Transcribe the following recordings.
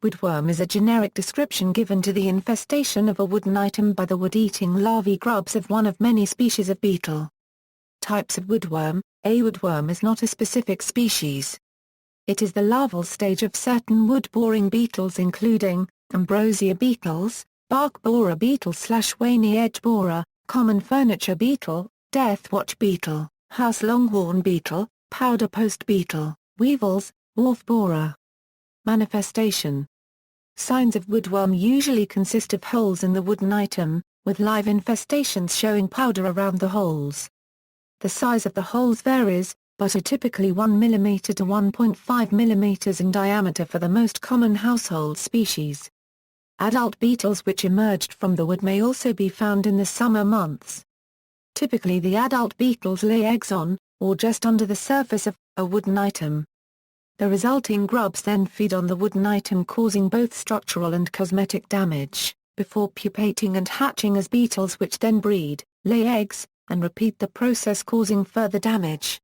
Woodworm is a generic description given to the infestation of a wooden item by the wood-eating larvae grubs of one of many species of beetle. Types of woodworm. A woodworm is not a specific species. It is the larval stage of certain wood-boring beetles including ambrosia beetles, bark borer beetle/waney edge borer, common furniture beetle, death watch beetle, house longhorn beetle, powder post beetle, weevils, wharf borer. Manifestation. Signs of woodworm usually consist of holes in the wooden item, with live infestations showing powder around the holes. The size of the holes varies, but are typically 1 mm to 1.5 mm in diameter for the most common household species. Adult beetles which emerged from the wood may also be found in the summer months. Typically the adult beetles lay eggs on, or just under the surface of, a wooden item. The resulting grubs then feed on the wooden item causing both structural and cosmetic damage, before pupating and hatching as beetles which then breed, lay eggs, and repeat the process causing further damage.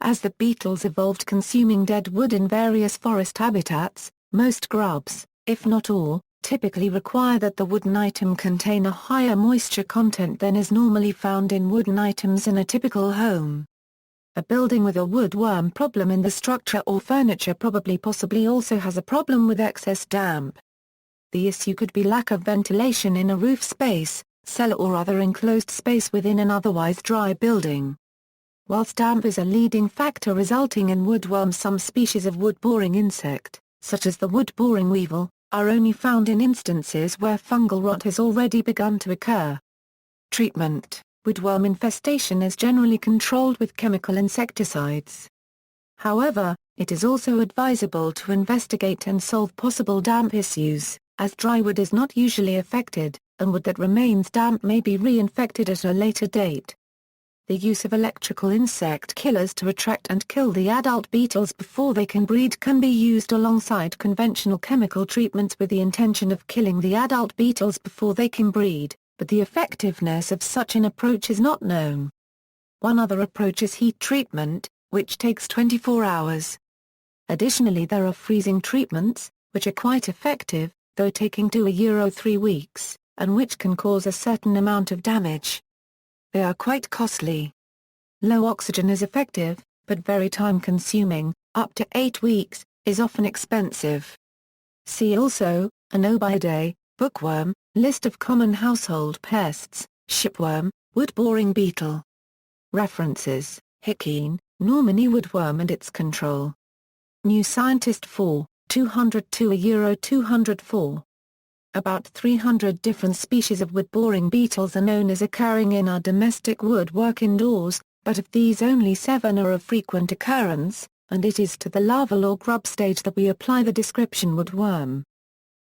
As the beetles evolved consuming dead wood in various forest habitats, most grubs, if not all, typically require that the wooden item contain a higher moisture content than is normally found in wooden items in a typical home. A building with a woodworm problem in the structure or furniture possibly also has a problem with excess damp. The issue could be lack of ventilation in a roof space, cellar or other enclosed space within an otherwise dry building. Whilst damp is a leading factor resulting in woodworm, some species of wood-boring insect, such as the wood-boring weevil, are only found in instances where fungal rot has already begun to occur. Treatment. Woodworm infestation is generally controlled with chemical insecticides. However, it is also advisable to investigate and solve possible damp issues, as dry wood is not usually affected, and wood that remains damp may be reinfected at a later date. The use of electrical insect killers to attract and kill the adult beetles before they can breed can be used alongside conventional chemical treatments with the intention of killing the adult beetles before they can breed, but the effectiveness of such an approach is not known. One other approach is heat treatment, which takes 24 hours. Additionally, there are freezing treatments, which are quite effective, though taking 2–3 weeks, and which can cause a certain amount of damage. They are quite costly. Low oxygen is effective, but very time-consuming, up to 8 weeks, is often expensive. See also, Anobiidae, bookworm, list of common household pests, shipworm, wood-boring beetle. References: Hickeen, Norman E. Woodworm and its Control. New Scientist 4, 202–204. About 300 different species of wood-boring beetles are known as occurring in our domestic woodwork indoors, but of these only 7 are of frequent occurrence, and it is to the larval or grub stage that we apply the description woodworm.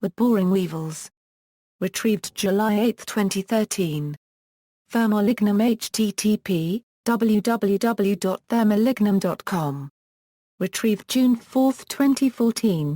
Wood-boring weevils. Retrieved July 8, 2013. Thermolignum http, www.thermolignum.com. Retrieved June 4, 2014.